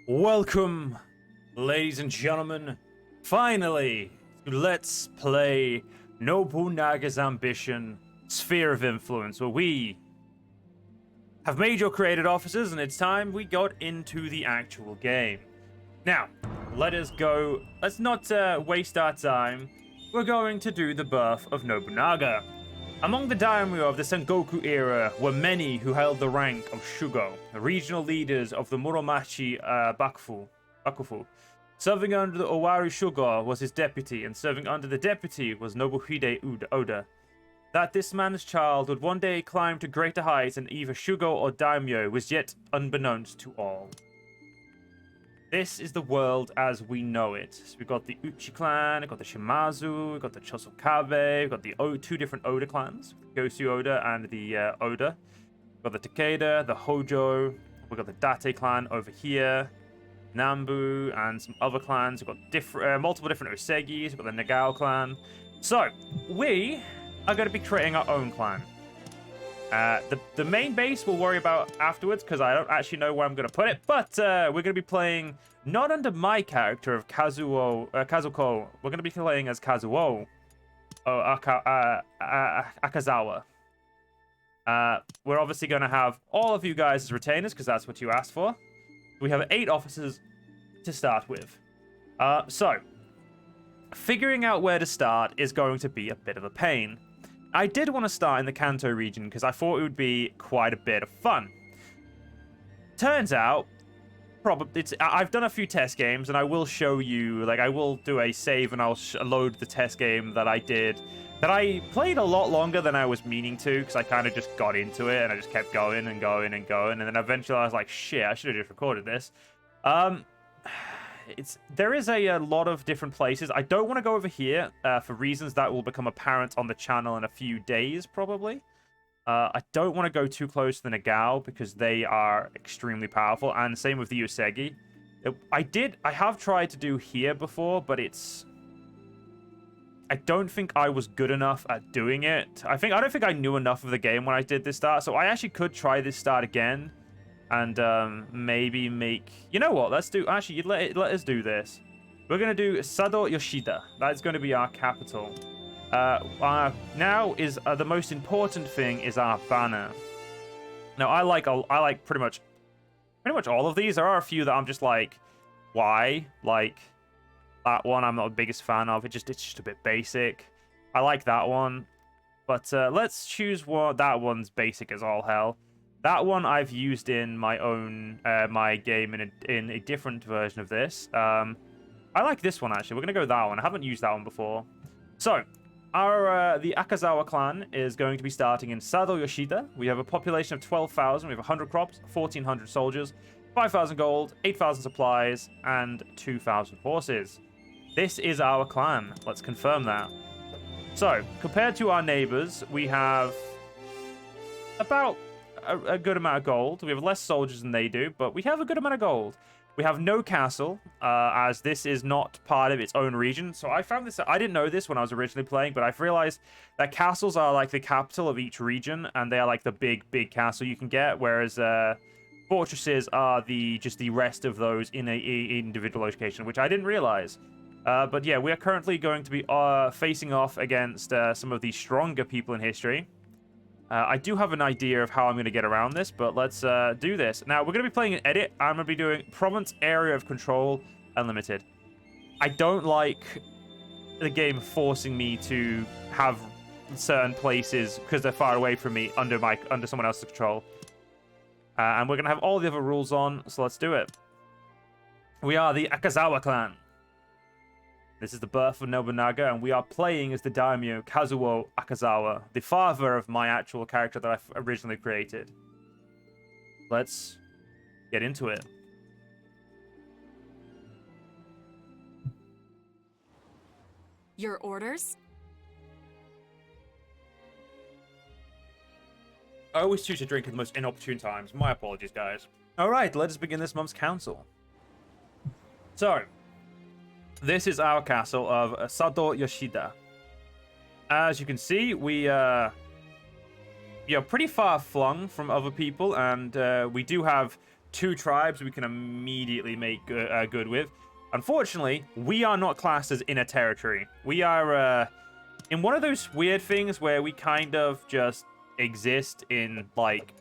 Welcome, ladies and gentlemen. Finally, let's play Nobunaga's Ambition, Sphere of Influence, where we have made your created officers, and it's time we got into the actual game. Now, let us go. Let's not waste our time. We're going to do the birth of Nobunaga. Among the daimyo of the Sengoku era were many who held the rank of Shugo, the regional leaders of the Muromachi Bakufu. Serving under the Owari Shugo was his deputy, and serving under the deputy was Nobuhide Oda. That this man's child would one day climb to greater heights and either Shugo or daimyo was yet unbeknownst to all. This is the world as we know it. So we've got the Uchi clan, we've got the Shimazu, we've got the Chosokabe, we've got the two different Oda clans, Gosu Oda and the Oda. We've got the Takeda, the Hojo, we've got the Date clan over here, Nambu, and some other clans. We've got multiple different Osegis, we've got the Nagao clan. So, we are going to be creating our own clan. The main base we'll worry about afterwards, because I don't actually know where I'm going to put it, but we're going to be playing not under my character of Kazuko. We're going to be playing as Kazuo Akazawa. We're obviously going to have all of you guys as retainers, because that's what you asked for. We have 8 officers to start with. So, figuring out where to start is going to be a bit of a pain. I did want to start in the Kanto region because I thought it would be quite a bit of fun. Turns out, I've done a few test games, and I will show you, I will do a save and I'll load the test game that I did, that I played a lot longer than I was meaning to, because I kind of just got into it and I just kept going and going and going, and then eventually I was like, shit, I should have just recorded this. There is a lot of different places. I don't want to go over here for reasons that will become apparent on the channel in a few days, probably. I don't want to go too close to the Nagao because they are extremely powerful, and same with the Usegi. I have tried to do here before, but I don't think I was good enough at doing it. I don't think I knew enough of the game when I did this start, so I actually could try this start again. And maybe make... You know what? Let's do... Actually, let us do this. We're going to do Sado Yoshida. That's going to be our capital. Now is the most important thing is our banner. Now, I like pretty much all of these. There are a few that I'm just like, why? Like, that one I'm not the biggest fan of. It's just a bit basic. I like that one. But let's choose one. That one's basic as all hell. That one I've used in my own my game in a different version of this. I like this one actually. We're gonna go with that one. I haven't used that one before. So, the Akazawa clan is going to be starting in Sado Yoshida. We have a population of 12,000. We have 100 crops, 1,400 soldiers, 5,000 gold, 8,000 supplies, and 2,000 horses. This is our clan. Let's confirm that. So, compared to our neighbors, we have about a good amount of gold. We have less soldiers than they do, but we have a good amount of gold. We have no castle, as this is not part of its own region. So I found this... I didn't know this when I was originally playing, but I've realized that castles are like the capital of each region, and they are like the big castle you can get, whereas fortresses are just the rest of those in a individual location, which I didn't realize. But yeah, we are currently going to be facing off against some of the stronger people in history. I do have an idea of how I'm going to get around this, but let's do this. Now, we're going to be playing an edit. I'm going to be doing Province Area of Control Unlimited. I don't like the game forcing me to have certain places, because they're far away from me, under someone else's control. And we're going to have all the other rules on, so let's do it. We are the Akazawa clan. This is the birth of Nobunaga, and we are playing as the daimyo Kazuo Akazawa, the father of my actual character that I originally created. Let's get into it. Your orders? I always choose to drink at the most inopportune times. My apologies, guys. Alright, let us begin this month's council. So, this is our castle of Sado Yoshida. As you can see, we pretty far flung from other people, and we do have 2 tribes we can immediately make good with. Unfortunately, we are not classed as inner territory. We are in one of those weird things where we kind of just exist in, like,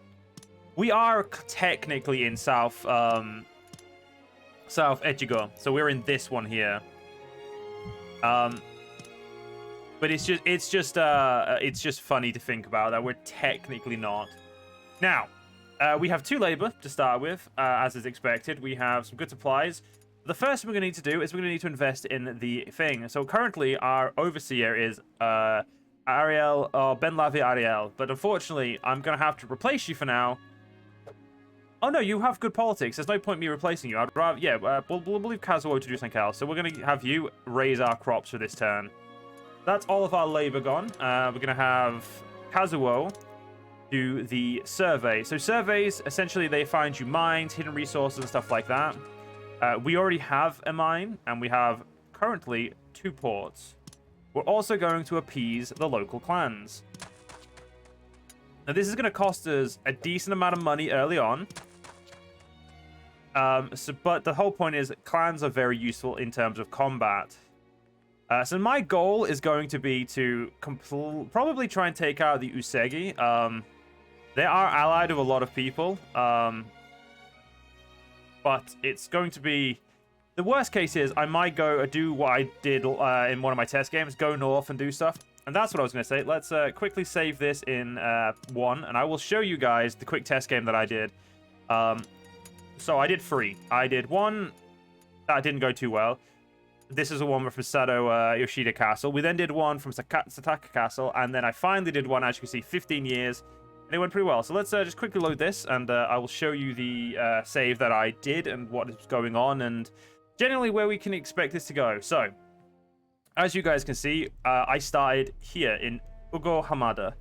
we are technically in South Echigo, so we're in this one here. But it's just funny to think about that we're technically not. Now, we have 2 labor to start with, as is expected. We have some good supplies. The first thing we're going to need to do is we're going to need to invest in the thing. So currently, our overseer is Ariel, or Ben Lavi Ariel. But unfortunately, I'm going to have to replace you for now. Oh no, you have good politics. There's no point me replacing you. I'd rather, yeah, we'll leave Kazuo to do something else. So we're going to have you raise our crops for this turn. That's all of our labor gone. We're going to have Kazuo do the survey. So surveys, essentially, they find you mines, hidden resources, and stuff like that. We already have a mine, and we have currently 2 ports. We're also going to appease the local clans. Now, this is going to cost us a decent amount of money early on. But the whole point is clans are very useful in terms of combat. So my goal is going to be to probably try and take out the Usagi. They are allied with a lot of people. But it's going to be... The worst case is I might go do what I did in one of my test games, go north and do stuff. And that's what I was going to say. Let's quickly save this in 1, and I will show you guys the quick test game that I did. So I did 3. I did 1 that didn't go too well. This is the one from Sado Yoshida Castle. We then did 1 from Sataka Castle, and then I finally did 1, as you can see, 15 years. And it went pretty well. So let's just quickly load this, and I will show you the save that I did and what is going on, and generally where we can expect this to go. So, as you guys can see, I started here in Ugo Hamada.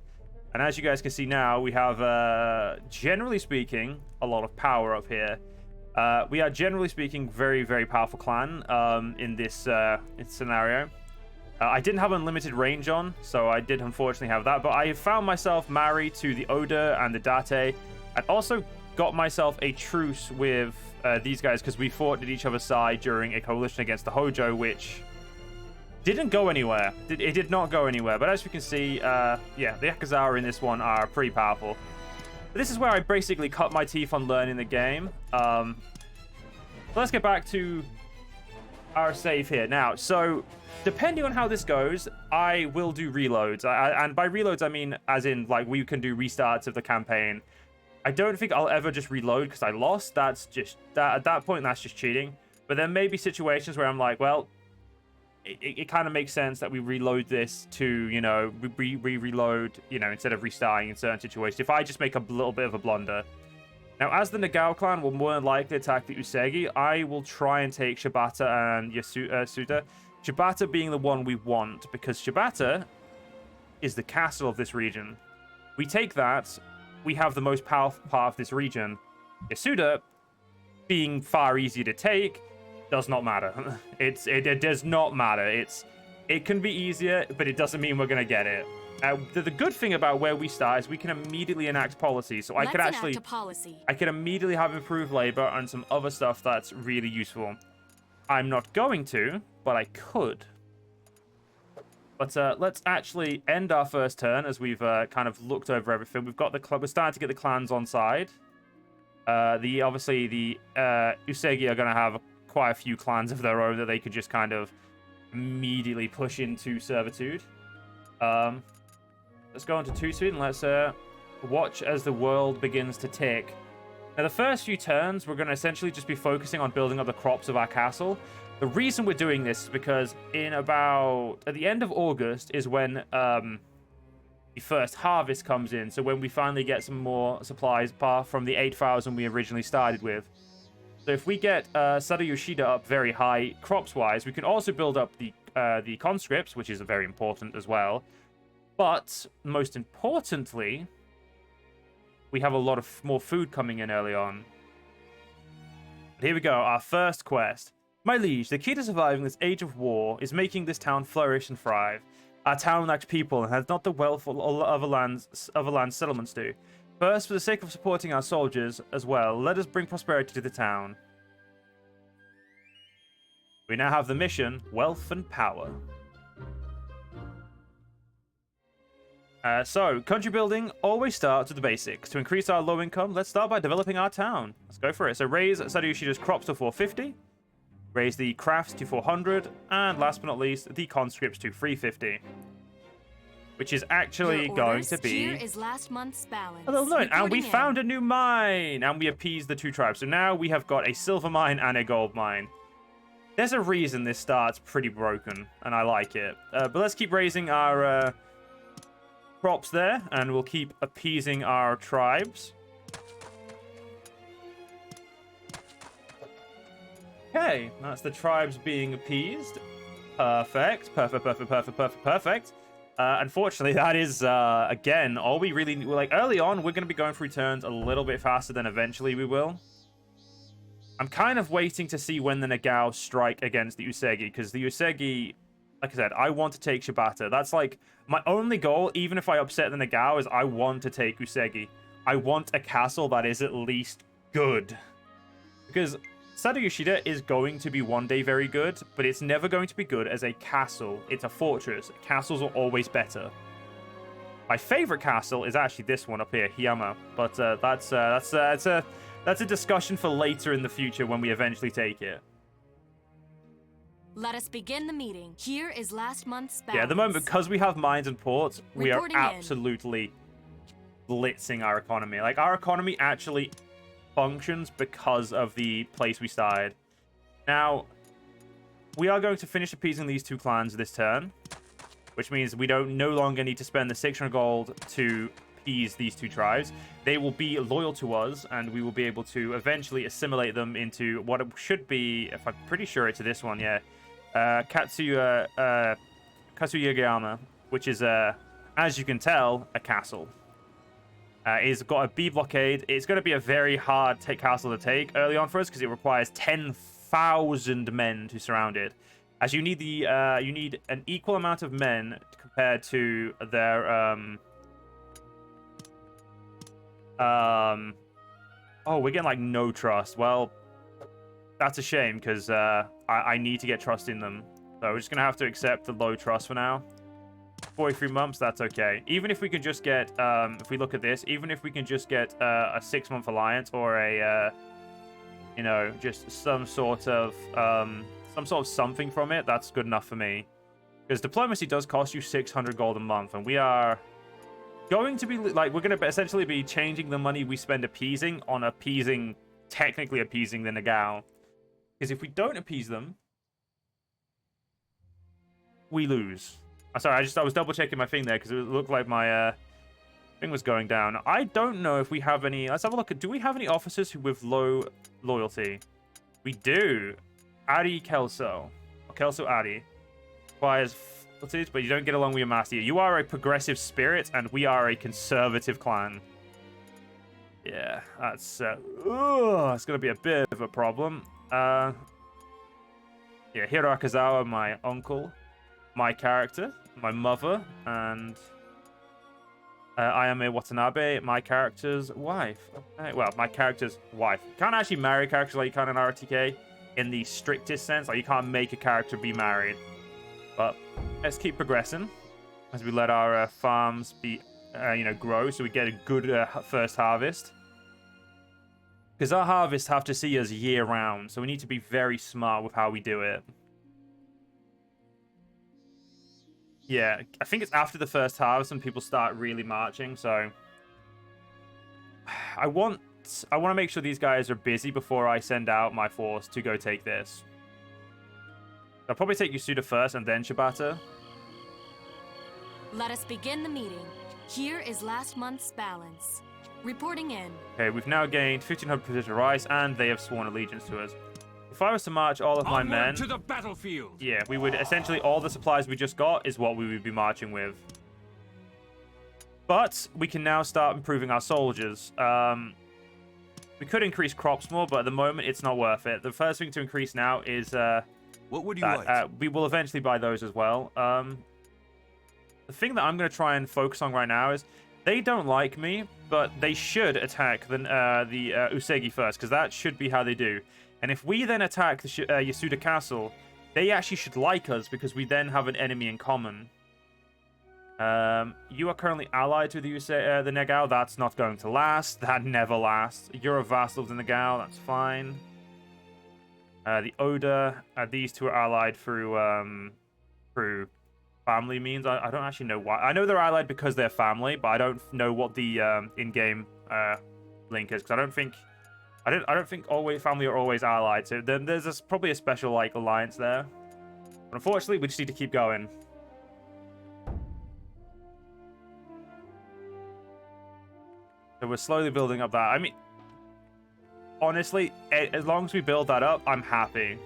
And as you guys can see now, we have, generally speaking, a lot of power up here. We are, generally speaking, very, very powerful clan in this scenario. I didn't have unlimited range on, so I did unfortunately have that. But I found myself married to the Oda and the Date. I also got myself a truce with these guys because we fought at each other's side during a coalition against the Hojo, which didn't go anywhere. It did not go anywhere. But as you can see, yeah, the Akazawa in this one are pretty powerful. But this is where I basically cut my teeth on learning the game. So let's get back to our save here. Now, so depending on how this goes, I will do reloads. And by reloads, I mean as in, like, we can do restarts of the campaign. I don't think I'll ever just reload because I lost. That's just, at that point, that's just cheating. But there may be situations where I'm like, well, it kind of makes sense that we reload this to, you know, reload, you know, instead of restarting in certain situations. If I just make a little bit of a blunder. Now, as the Nagao clan will more than likely attack the Usagi, I will try and take Shibata and Yasuda. Shibata being the one we want, because Shibata is the castle of this region. We take that, we have the most powerful part of this region. Yasuda, being far easier to take, does not matter. It does not matter. It can be easier, but it doesn't mean we're going to get it. The good thing about where we start is we can immediately enact policy. So I could actually, I could immediately have improved labor and some other stuff that's really useful. I'm not going to, but I could. But let's actually end our first turn as we've kind of looked over everything. We've got the club. We're starting to get the clans on side. Obviously the Usagi are going to have quite a few clans of their own that they could just kind of immediately push into servitude. Let's go on to 2 speed and let's watch as the world begins to tick. Now, the first few turns, we're going to essentially just be focusing on building up the crops of our castle. The reason we're doing this is because at the end of August is when the first harvest comes in. So when we finally get some more supplies apart from the 8,000 we originally started with. So if we get Sado Yoshida up very high crops-wise, we can also build up the conscripts, which is very important as well. But most importantly, we have a lot of more food coming in early on. Here we go, our first quest. My liege, the key to surviving this age of war is making this town flourish and thrive. Our town lacks people and has not the wealth other land settlements do. First, for the sake of supporting our soldiers as well, let us bring prosperity to the town. We now have the mission, Wealth and Power. So, country building always starts with the basics. To increase our low income, let's start by developing our town. Let's go for it. So, raise Sado Ishida's crops to 450. Raise the crafts to 400. And last but not least, the conscripts to 350. Which is actually going to be... Here is last month's balance. A little note. And we found a new mine. And we appeased the two tribes. So now we have got a silver mine and a gold mine. There's a reason this starts pretty broken. And I like it. But let's keep raising our... crops there, and we'll keep appeasing our tribes. Okay, that's the tribes being appeased. Perfect. Perfect. Unfortunately, that is, again, all we really... Like, early on, we're going to be going through turns a little bit faster than eventually we will. I'm kind of waiting to see when the Nagao strike against the Usagi, because the Usagi... Like I said, I want to take Shibata. That's like my only goal, even if I upset the Nagao, is I want to take Usagi. I want a castle that is at least good. Because Sado Yoshida is going to be one day very good, but it's never going to be good as a castle. It's a fortress. Castles are always better. My favorite castle is actually this one up here, Hiyama. But that's a discussion for later in the future when we eventually take it. Let us begin the meeting. Here is last month's balance. Yeah, at the moment, because we have mines and ports, we Reporting are absolutely blitzing our economy. Like, our economy actually functions because of the place we started. Now, we are going to finish appeasing these two clans this turn, which means we don't no longer need to spend the 600 gold to appease these two tribes. They will be loyal to us, and we will be able to eventually assimilate them into what it should be, if I'm pretty sure it's this one, yeah. Katsuyagayama, which is, as you can tell, a castle. It's got a B blockade. It's going to be a very hard castle to take early on for us because it requires 10,000 men to surround it. As you need you need an equal amount of men compared to their oh, we're getting like no trust. Well, that's a shame because I need to get trust in them. So we're just going to have to accept the low trust for now. 43 months, that's okay. Even if we can just get, if we look at this, even if we can just get a 6-month alliance or a, you know, just some sort of something from it, that's good enough for me. Because diplomacy does cost you 600 gold a month, and we are going to be, like, we're going to essentially be changing the money we spend appeasing on appeasing, technically appeasing the Nagao. Because if we don't appease them, we lose. Sorry, I was double checking my thing there because it looked like my thing was going down. I don't know if we have any. Let's have a look at. Do we have any officers with low loyalty? We do. Ari Kelso. Kelso Ari. Requires loyalties, but you don't get along with your master. You are a progressive spirit, and we are a conservative clan. Yeah, that's it's gonna be a bit of a problem. Yeah, Hiro Akazawa, my uncle, my character, my mother, and Ayame Watanabe, my character's wife. Okay, well, my character's wife. You can't actually marry characters like you can in RTK in the strictest sense. Like, you can't make a character be married. But let's keep progressing as we let our farms be, you know, grow so we get a good first harvest. Because our harvests have to see us year-round, so we need to be very smart with how we do it. Yeah, I think it's after the first harvest when people start really marching, so... I want to make sure these guys are busy before I send out my force to go take this. I'll probably take Yasuda first and then Shibata. Let us begin the meeting. Here is last month's balance. Reporting in. Okay, we've now gained 1,500 precision rice, and they have sworn allegiance to us. If I was to march all of my men to the battlefield. Yeah, we would essentially all the supplies we just got is what we would be marching with. But we can now start improving our soldiers. We could increase crops more, but at the moment it's not worth it. The first thing to increase now is what would you like? We will eventually buy those as well. The thing that I'm going to try and focus on right now is They don't like me, but they should attack the Usagi first, because that should be how they do. And if we then attack the Yasuda Castle, they actually should like us, because we then have an enemy in common. You are currently allied to the Negao. That's not going to last. That never lasts. You're a vassal of the Negao. That's fine. The Oda, these two are allied through family means. I don't actually know why. I know they're allied because they're family, but I don't know what the in-game link is, because I don't think always family are always allied. So then there's probably a special like alliance there. But unfortunately, we just need to keep going. So we're slowly building up that. I mean, honestly, as long as we build that up, I'm happy.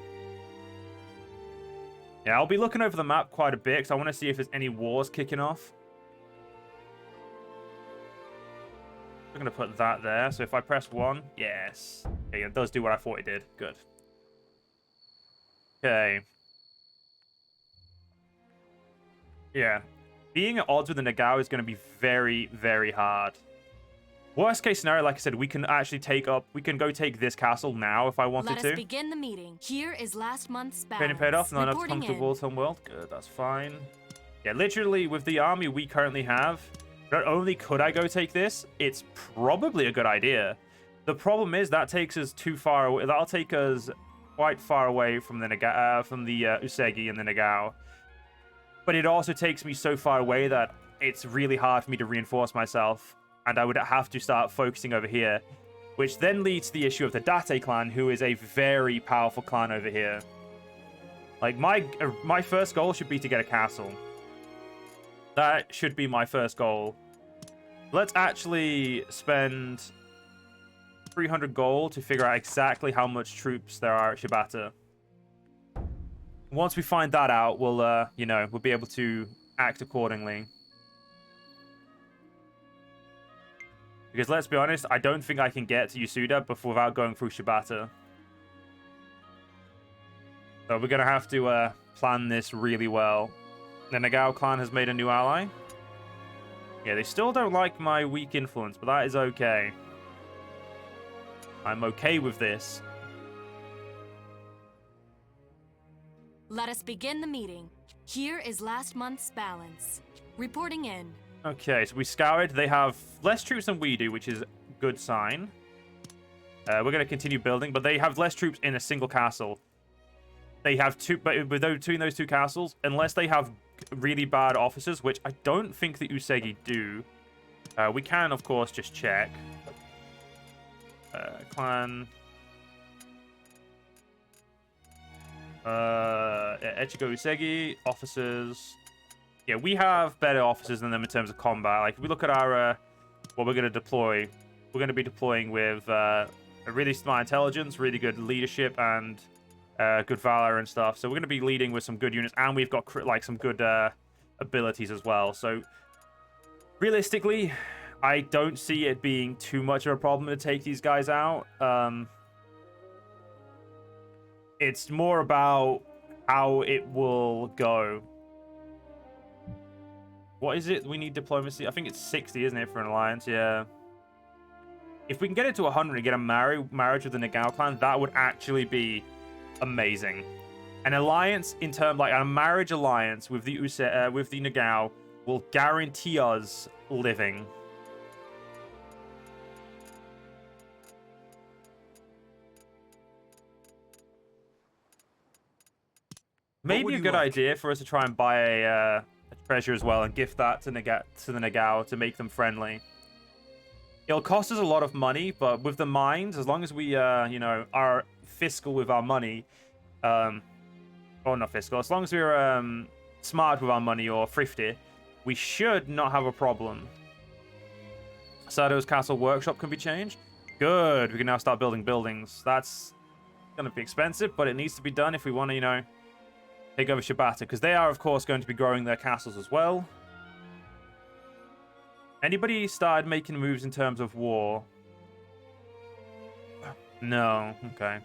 Yeah, I'll be looking over the map quite a bit, because I want to see if there's any wars kicking off. I'm going to put that there. So if I press 1, yes. Okay, it does do what I thought it did. Good. Okay. Yeah. Being at odds with the Negao is going to be very, very hard. Worst case scenario, like I said, we can actually we can go take this castle now if I wanted to. Let us begin the meeting. Here is last month's balance. Training paid off, not enough to come to the Wartime World. Good, that's fine. Yeah, literally, with the army we currently have, not only could I go take this, it's probably a good idea. The problem is that takes us too far away. That'll take us quite far away from the Usagi and the Negao. But it also takes me so far away that it's really hard for me to reinforce myself. And I would have to start focusing over here, which then leads to the issue of the Date clan, who is a very powerful clan over here. Like, my first goal should be to get a castle. That should be my first goal. Let's actually spend 300 gold to figure out exactly how much troops there are at Shibata. Once we find that out, we'll be able to act accordingly. Because let's be honest, I don't think I can get to Yasuda without going through Shibata. So we're going to have to plan this really well. The Negao clan has made a new ally. Yeah, they still don't like my weak influence, but that is okay. I'm okay with this. Let us begin the meeting. Here is last month's balance. Reporting in. Okay, so we scoured. They have less troops than we do, which is a good sign. We're going to continue building, but they have less troops in a single castle. They have two, but between those two castles, unless they have really bad officers, which I don't think the Usagi do, we can, of course, just check. Clan. Echigo Usagi, officers. Yeah, we have better officers than them in terms of combat. Like, if we look at our what we're going to deploy, we're going to be deploying with a really smart intelligence, really good leadership, and good valor and stuff. So we're going to be leading with some good units, and we've got some good abilities as well. So realistically, I don't see it being too much of a problem to take these guys out. It's more about how it will go. What is it? We need diplomacy. I think it's 60, isn't it, for an alliance? Yeah. If we can get it to 100 and get a marriage with the Negao clan, that would actually be amazing. An alliance in terms, like a marriage alliance with the Negao, will guarantee us living. Maybe a good idea for us to try and buy a treasure as well and gift that to the Negao to make them friendly. It'll cost us a lot of money, but with the mines, as long as we are fiscal with our money, or not fiscal, as long as we're smart with our money or thrifty, we should not have a problem. Sado's castle workshop can be changed. Good, we can now start building buildings. That's gonna be expensive, but it needs to be done if we want to, take over Shibata, because they are, of course, going to be growing their castles as well. Anybody started making moves in terms of war? No. Okay.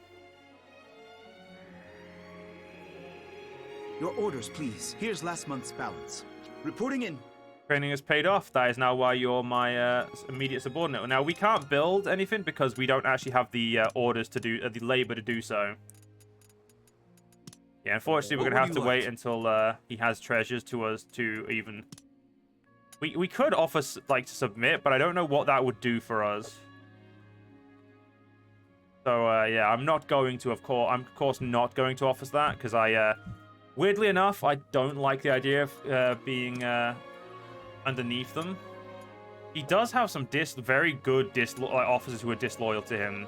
Your orders, please. Here's last month's balance. Reporting in. Training has paid off. That is now why you're my immediate subordinate. Now, we can't build anything because we don't actually have the orders to do, the labor to do so. Yeah, unfortunately, we're going to have to wait until he has treasures to us to even... We could offer, like, to submit, but I don't know what that would do for us. So, yeah, I'm not going to, of course, not going to offer that, because weirdly enough, I don't like the idea of being underneath them. He does have some very good officers who are disloyal to him.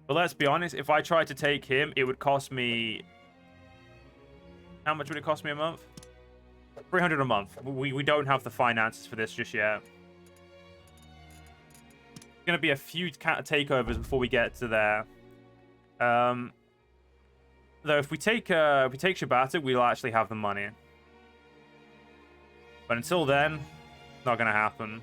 But let's be honest, if I tried to take him, it would cost me... How much would it cost me a month? 300 a month. We don't have the finances for this just yet. It's going to be a few takeovers before we get to there. Though if we take Shibata, we'll actually have the money. But until then, not going to happen.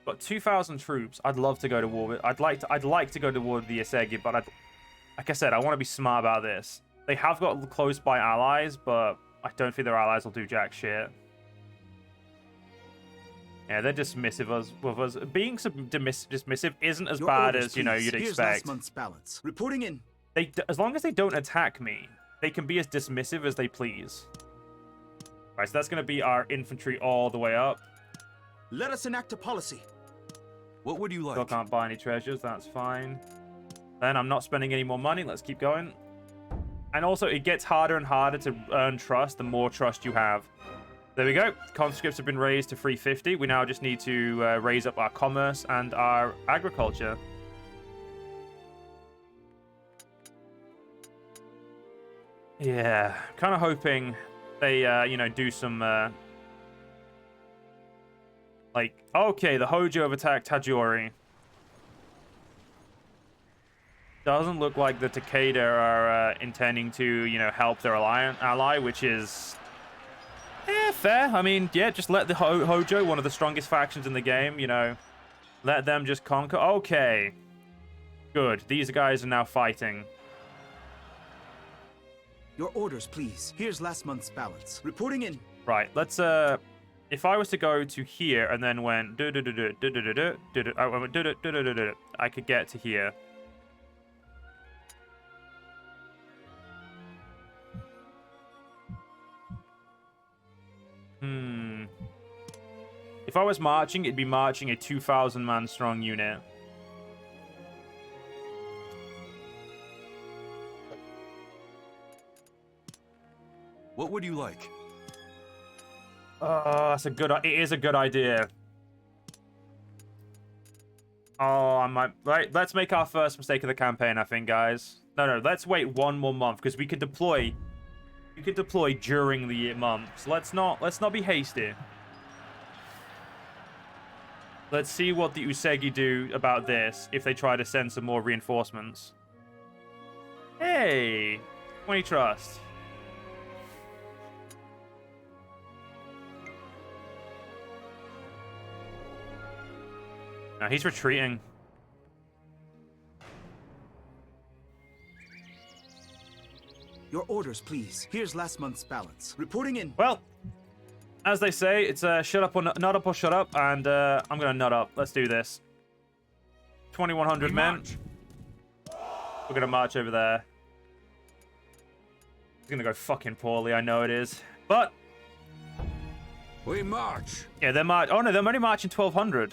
Got 2,000 troops. I'd love to go to war with. I'd like to go to war with the Isegi, but like I said, I want to be smart about this. They have got close by allies, but I don't think their allies will do jack shit. Yeah, they're dismissive of us. Being dismissive isn't as bad as, you know, you'd expect. Last month's balance. Reporting in. As long as they don't attack me, they can be as dismissive as they please. Right, so that's going to be our infantry all the way up. Let us enact a policy. What would you like? Still can't buy any treasures, that's fine. Then I'm not spending any more money, let's keep going. And also, it gets harder and harder to earn trust the more trust you have. There we go. Conscripts have been raised to 350. We now just need to raise up our commerce and our agriculture. Yeah, kind of hoping they, you know, do some, like, okay, the Hojo have attacked Hajori. Doesn't look like the Takeda are intending to, you know, help their ally, which is... fair. I mean, yeah, just let the Hojo, one of the strongest factions in the game, you know, let them just conquer. Okay. Good. These guys are now fighting. Your orders, please. Here's last month's balance. Reporting in. Right, let's, if I was to go to here and then went I could get to here. If I was marching, it'd be marching a 2,000-man strong unit. What would you like? That's a good. It is a good idea. Oh, I might. Right, let's make our first mistake of the campaign, I think, guys. No, let's wait one more month because we could deploy. You could deploy during the month. So let's not be hasty. Let's see what the Usegi do about this if they try to send some more reinforcements. Hey, 20 trust. No, he's retreating. Your orders, please. Here's last month's balance. Reporting in. Well, as they say, it's shut up or nut up or shut up, and I'm gonna nut up. Let's do this. 2,100 men. We're gonna march over there. It's gonna go fucking poorly, I know it is. But We march. yeah, they're oh no, they're only marching 1,200.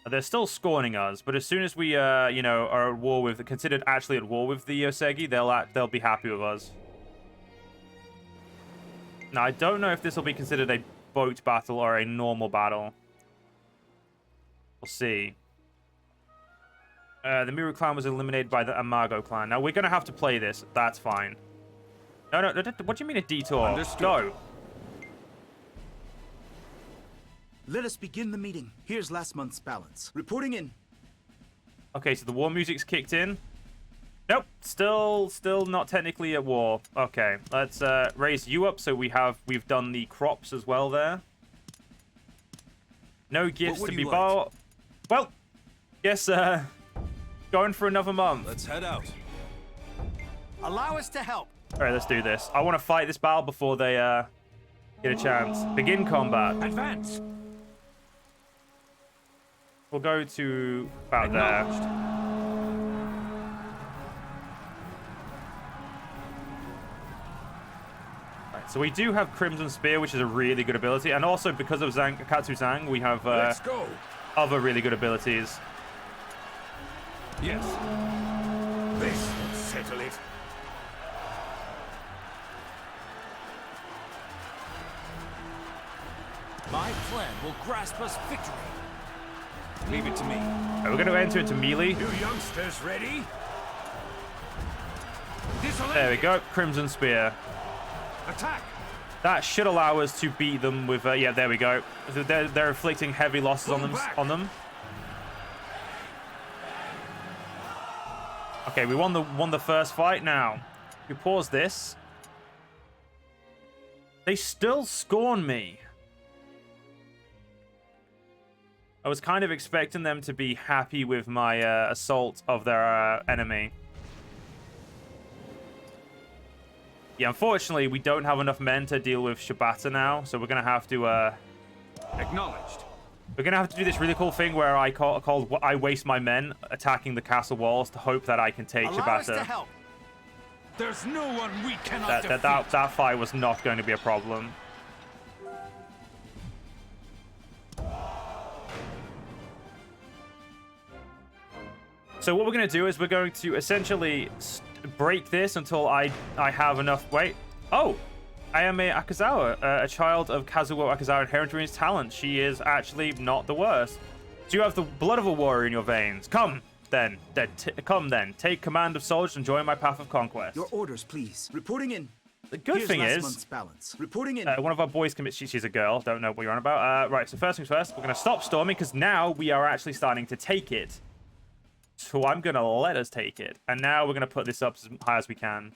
They're still scorning us, but as soon as we, you know, are at war with, considered actually at war with the Yosegi, they'll be happy with us. Now, I don't know if this will be considered a boat battle or a normal battle. We'll see. The Miru clan was eliminated by the Amago clan. Now, we're going to have to play this. That's fine. No, what do you mean a detour? Understood. No. Let us begin the meeting. Here's last month's balance. Reporting in. Okay, so the war music's kicked in. Nope, still not technically at war. Okay, let's raise you up so we've done the crops as well there. No gifts to be bought. Well, guess Going for another month. Let's head out. Allow us to help. All right, let's do this. I want to fight this battle before they get a chance. Begin combat. Advance. We'll go to about there. Acknowledged. Right, so we do have Crimson Spear, which is a really good ability, and also because of Katsu Zhang, we have Let's go. other really good abilities. Yes. This will settle it. My plan will grasp us victory. Leave it to me. Right, we're going to enter into melee. You youngsters ready? There we go, Crimson Spear. Attack. That should allow us to beat them with, yeah, there we go. They're inflicting heavy losses on them. Okay, we won the first fight. Now, we pause this. They still scorn me. I was kind of expecting them to be happy with my assault of their enemy. Yeah, unfortunately, we don't have enough men to deal with Shibata now, so we're going to have to... Acknowledged. We're going to have to do this really cool thing where I waste my men attacking the castle walls to hope that I can take Allow us to Shibata. help. There's no one we cannot defeat. That fight was not going to be a problem. So what we're going to do is we're going to essentially break this until I have enough... Wait. Oh! I am a Akazawa, a child of Kazuo Akazawa, inherent in his talent. She is actually not the worst. So you have the blood of a warrior in your veins. Come, then. Come, then. Take command of soldiers and join my path of conquest. Your orders, please. Reporting in. The good Here's thing last is... month's balance. Reporting in. one of our boys commits... She's a girl. Don't know what you're on about. Right, so first things first. We're going to stop storming because now we are actually starting to take it. So I'm going to let us take it. And now we're going to put this up as high as we can.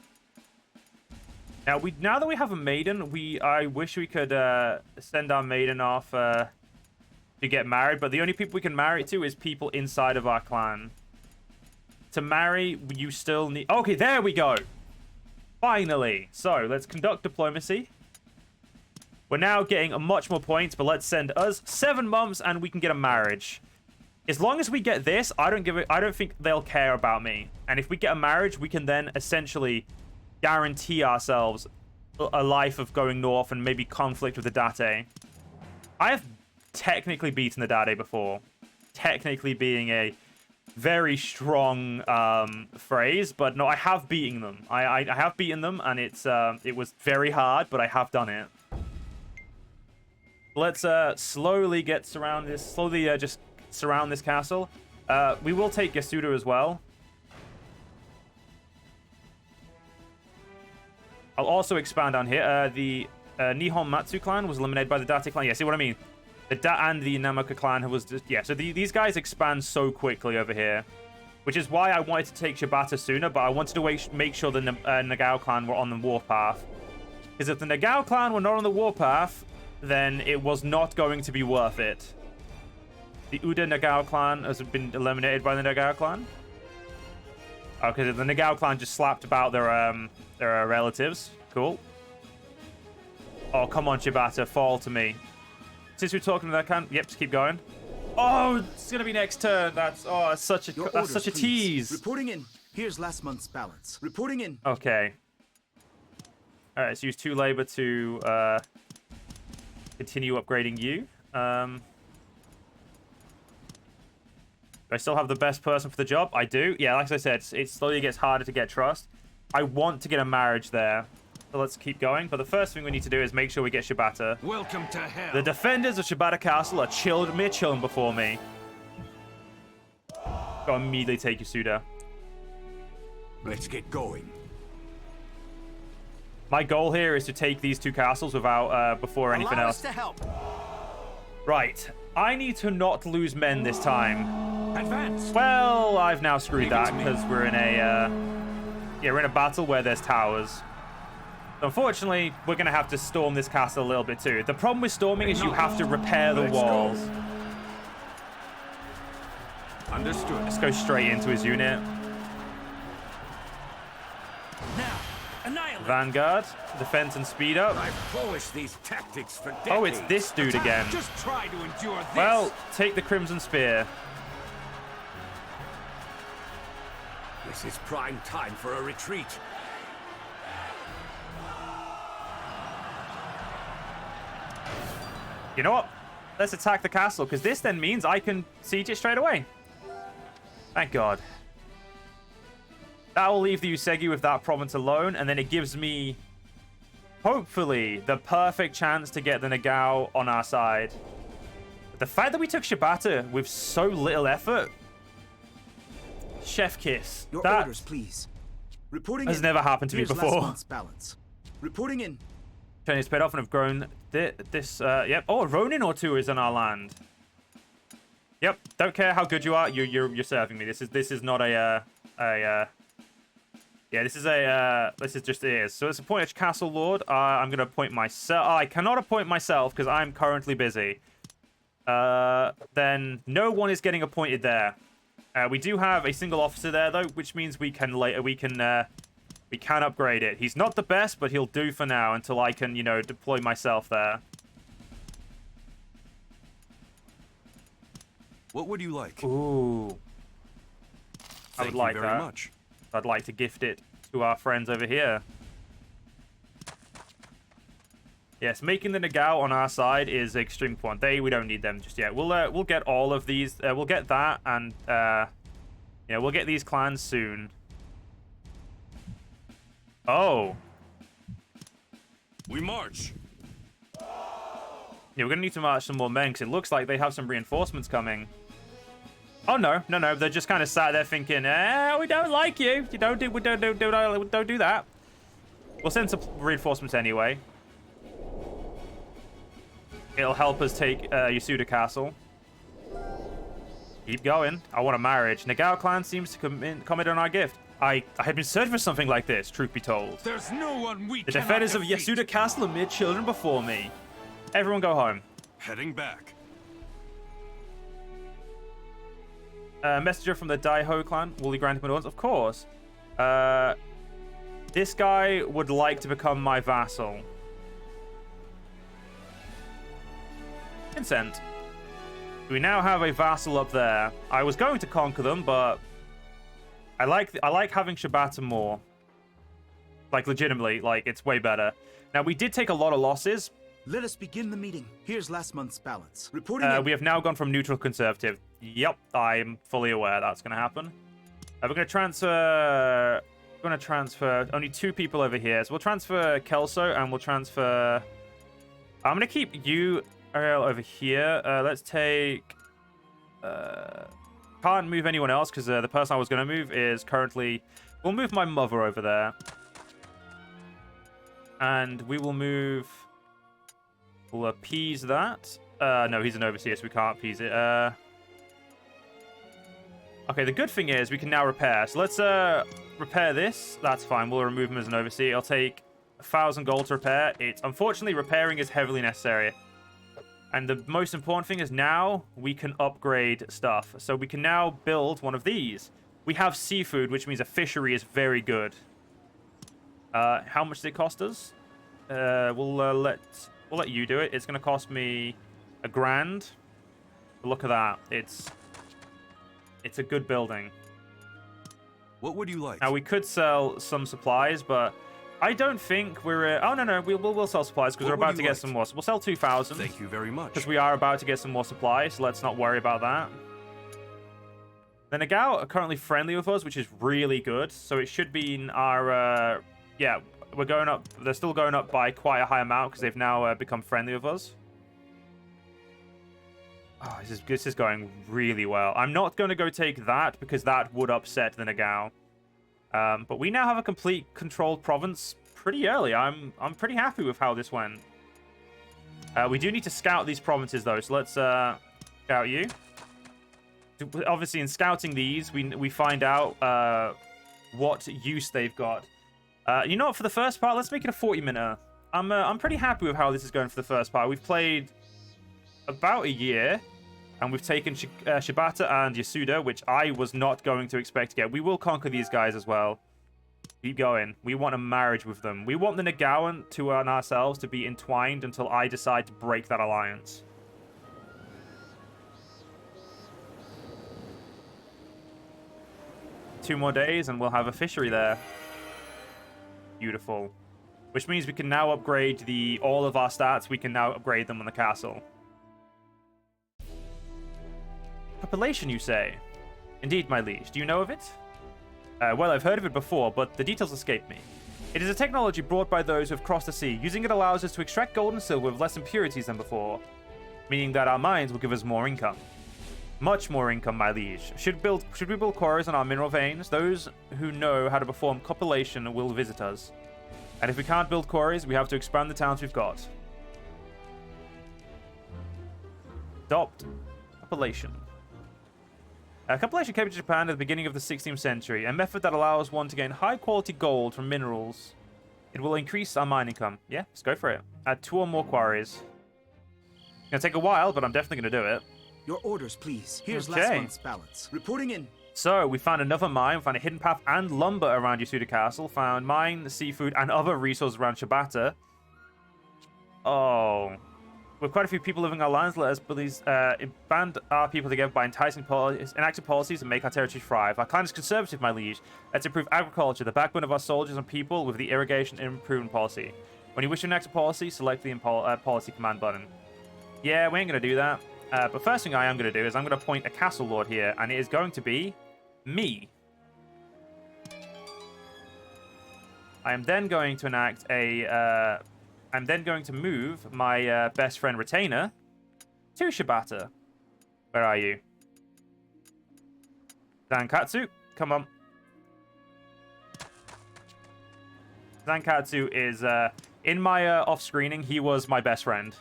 Now that we have a maiden, I wish we could send our maiden off to get married. But the only people we can marry to is people inside of our clan. To marry, you still need... Okay, there we go. Finally. So let's conduct diplomacy. We're now getting much more points, but let's send us 7 months and we can get a marriage. As long as we get this, I don't think they'll care about me. And if we get a marriage, we can then essentially guarantee ourselves a life of going north and maybe conflict with the Date. I have technically beaten the Date before. Technically being a very strong phrase, but no, I have beaten them. I have beaten them, and it was very hard, but I have done it. Let's slowly get surround this. Slowly just surround this castle. We will take Yasuda as well. I'll also expand on here. The Nihon Matsu clan was eliminated by the Date clan. Yeah, see what I mean? And the Namaka clan was just... Yeah, so these guys expand so quickly over here. Which is why I wanted to take Shibata sooner, but I wanted to make sure the Nagao clan were on the warpath. Because if the Nagao clan were not on the warpath, then it was not going to be worth it. The Uda Nagao clan has been eliminated by the Nagao clan. Okay, the Nagao clan just slapped about their relatives. Cool. Oh, come on, Shibata, fall to me. Since we're talking to that clan, yep, just keep going. Oh, it's gonna be next turn. That's such a tease. Reporting in. Here's last month's balance. Reporting in. Okay. All right, let's use 2 labor to continue upgrading you. Do I still have the best person for the job? I do. Yeah, like I said, it slowly gets harder to get trust. I want to get a marriage there. So let's keep going. But the first thing we need to do is make sure we get Shibata. Welcome to hell. The defenders of Shibata Castle are chilling before me. Go immediately take Yasuda. Let's get going. My goal here is to take these 2 castles without before anything Allow else. us to help. Right. I need to not lose men this time. Advance. Well, I've now screwed Leave it that to me. because we're in a battle where there's towers. Unfortunately, we're going to have to storm this castle a little bit too. The problem with storming is you have to repair the Let's go. walls. Understood. Let's go straight into his unit. Now, annihilate. Vanguard, defense and speed up. I've polished these tactics for decades. Oh, it's this dude again. Just try to endure this. Well, take the Crimson Spear. This is prime time for a retreat. You know what? Let's attack the castle, because this then means I can siege it straight away. Thank God. That will leave the Usagi with that province alone, and then it gives me, hopefully, the perfect chance to get the Nagao on our side. But the fact that we took Shibata with so little effort, chef kiss. Your That orders, please. Reporting has in. never happened to me Here's last before. month's balance. Reporting in. Chinese paid off and have grown yep. Oh, a Ronin or two is in our land. Yep. Don't care how good you are. You're serving me. This is not a yeah. This is just it is. So it's appointed castle lord. I'm gonna appoint myself. I cannot appoint myself because I'm currently busy. Then no one is getting appointed there. We do have a single officer there though, which means we can upgrade it. He's not the best, but he'll do for now until I can, deploy myself there. What would you like? Ooh. I would like Thank you very that. much. I'd like to gift it to our friends over here. Yes, making the Nagao on our side is extreme point. We don't need them just yet. We'll get all of these. We'll get that, and we'll get these clans soon. Oh. We march. Yeah, we're gonna need to march some more men because it looks like they have some reinforcements coming. Oh no. They're just kind of sat there thinking, we don't like you. You don't do that. We'll send some reinforcements anyway. It'll help us take Yasuda Castle. Keep going. I want a marriage. Nagao clan seems to comment on our gift. I had been searching for something like this, truth be told. There's no one we The cannot defenders of defeat. Yasuda Castle are mere children before me. Everyone go home. Heading back. Messenger from the Daiho clan. Will he grant him orders? Of course. This guy would like to become my vassal. Consent. We now have a vassal up there. I was going to conquer them, but I like having Shibata more. Like, legitimately, it's way better. Now, we did take a lot of losses. Let us begin the meeting. Here's last month's balance. Reporting in. We have now gone from neutral conservative. Yep, I'm fully aware that's going to happen. We're going to transfer... only 2 people over here. So we'll transfer Kelso, and we'll transfer... I'm going to keep you over here. Let's take... Can't move anyone else, because the person I was going to move is currently... We'll move my mother over there. And we will move... We'll appease that. No, he's an overseer, so we can't appease it. Okay, the good thing is we can now repair. So let's repair this. That's fine. We'll remove him as an overseer. It'll take 1,000 gold to repair. Unfortunately, repairing is heavily necessary. And the most important thing is now we can upgrade stuff. So we can now build one of these. We have seafood, which means a fishery is very good. How much did it cost us? We'll let you do it. It's going to cost me $1,000. But look at that. It's a good building. What would you like? Now, we could sell some supplies, but I don't think we're... oh, no. We'll sell supplies because we're about to get some more. So we'll sell 2,000. Thank you very much. Because we are about to get some more supplies, so let's not worry about that. The Nagao are currently friendly with us, which is really good. So it should be in our... yeah, we're going up. They're still going up by quite a high amount because they've now become friendly with us. Oh, this is going really well. I'm not going to go take that because that would upset the Nagao. But we now have a complete controlled province pretty early. I'm pretty happy with how this went. We do need to scout these provinces though, so let's scout you. Obviously, in scouting these, we find out what use they've got. You know what? For the first part, let's make it a 40-minute. I'm pretty happy with how this is going for the first part. We've played about a year. And we've taken Shibata and Yasuda, which I was not going to expect to get. We will conquer these guys as well. Keep going. We want a marriage with them. We want the Nagawan and ourselves to be entwined until I decide to break that alliance. Two more days and we'll have a fishery there. Beautiful. Which means we can now upgrade all of our stats. We can now upgrade them on the castle. Population, you say? Indeed, my liege. Do you know of it? Well, I've heard of it before, but the details escape me. It is a technology brought by those who have crossed the sea. Using it allows us to extract gold and silver with less impurities than before, meaning that our mines will give us more income. Much more income, my liege. Should we build quarries on our mineral veins? Those who know how to perform copulation will visit us. And if we can't build quarries, we have to expand the towns we've got. Adopt copulation. Copulation came to Japan at the beginning of the 16th century, a method that allows one to gain high-quality gold from minerals. It will increase our mine income. Yeah, let's go for it. Add 2 or more quarries. It's going to take a while, but I'm definitely going to do it. Your orders, please. Here's Okay. last month's balance. Reporting in. So, we found another mine, found a hidden path and lumber around Yasuda Castle, found mine, seafood, and other resources around Shibata. Oh... With quite a few people living our lands, let us band our people together by enacting policies and make our territory thrive. Our clan is conservative, my liege. Let's improve agriculture, the backbone of our soldiers and people, with the irrigation improvement policy. When you wish to enact a policy, select the policy command button. Yeah, we ain't going to do that. But first thing I am going to do is I'm going to appoint a castle lord here, and it is going to be me. I am then going to enact a... I'm then going to move my best friend retainer to Shibata. Where are you? Zankatsu, come on. Zankatsu is, in my off-screening, he was my best friend.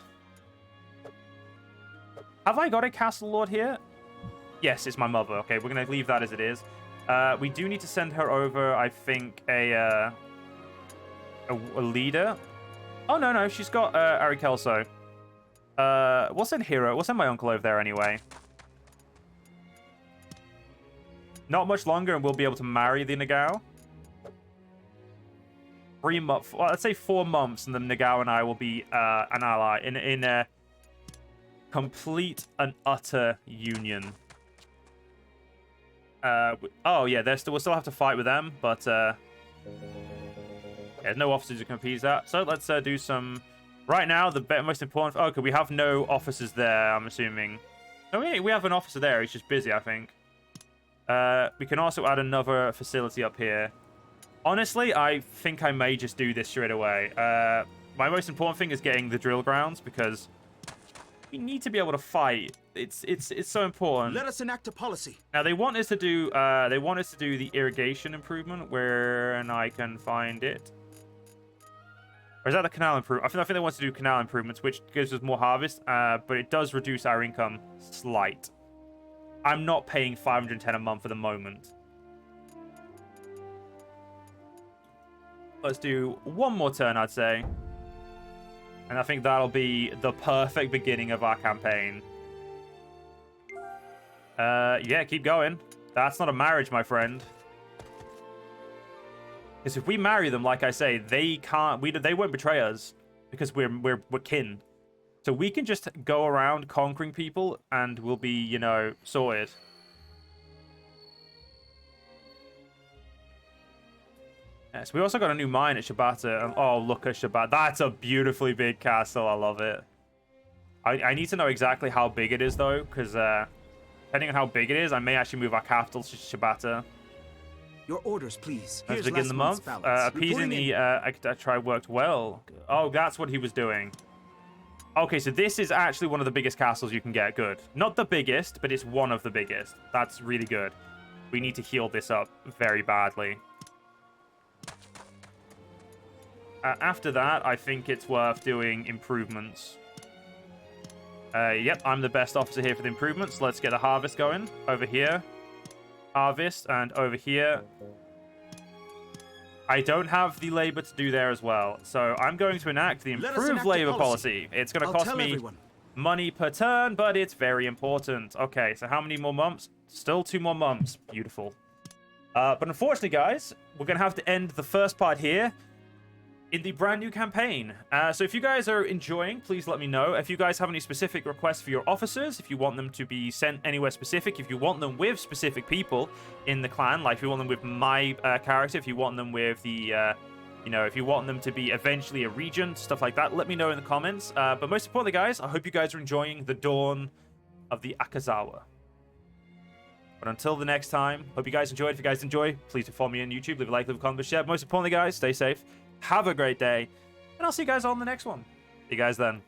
Have I got a castle lord here? Yes, it's my mother. Okay, we're going to leave that as it is. We do need to send her over, I think, a leader. Oh, no, she's got Ari Kelso. We'll send Hiro. We'll send my uncle over there anyway. Not much longer and we'll be able to marry the Nagao. 3 months. Well, let's say 4 months and the Nagao and I will be an ally in a complete and utter union. Oh, yeah, we'll still have to fight with them, but... Yeah, no officers who can appease that. So let's do some... Right now, the most important... Okay, we have no officers there, I'm assuming. No, we have an officer there. He's just busy, I think. We can also add another facility up here. Honestly, I think I may just do this straight away. My most important thing is getting the drill grounds, because we need to be able to fight. It's so important. Let us enact a policy. Now they want us to do the irrigation improvement, where and I can find it. Or is that the canal improvement? I think they want to do canal improvements, which gives us more harvest, but it does reduce our income slight. I'm not paying 510 a month for the moment. Let's do one more turn, I'd say. And I think that'll be the perfect beginning of our campaign. Yeah, keep going. That's not a marriage, my friend. Because if we marry them, like I say, they won't betray us because we're kin. So we can just go around conquering people and we'll be, you know, sorted. Yes, we also got a new mine at Shibata. Oh, look at Shibata. That's a beautifully big castle. I love it. I need to know exactly how big it is, though, because depending on how big it is, I may actually move our capital to Shibata. Your orders, please. Let's begin the month. Appeasing the I try worked well. Oh, that's what he was doing. Okay, so this is actually one of the biggest castles you can get. Good. Not the biggest, but it's one of the biggest. That's really good. We need to heal this up very badly. After that, I think it's worth doing improvements. Yep, I'm the best officer here for the improvements. Let's get a harvest going over here. Harvest, and over here. I don't have the labor to do there as well, so I'm going to enact the improved labor policy. It's going to cost me money per turn, but it's very important. Okay, so how many more months? Still 2 more months. Beautiful. But unfortunately, guys, we're going to have to end the first part here in the brand new campaign. So if you guys are enjoying, please let me know. If you guys have any specific requests for your officers, if you want them to be sent anywhere specific, if you want them with specific people in the clan, like if you want them with my character, if you want them with the... you know, if you want them to be eventually a regent, stuff like that, let me know in the comments. But most importantly, guys, I hope you guys are enjoying the dawn of the Akazawa. But until the next time, hope you guys enjoyed. If you guys enjoy, please do follow me on YouTube, leave a like, leave a comment, share. Most importantly, guys, stay safe, have a great day, and I'll see you guys on the next one. See you guys then.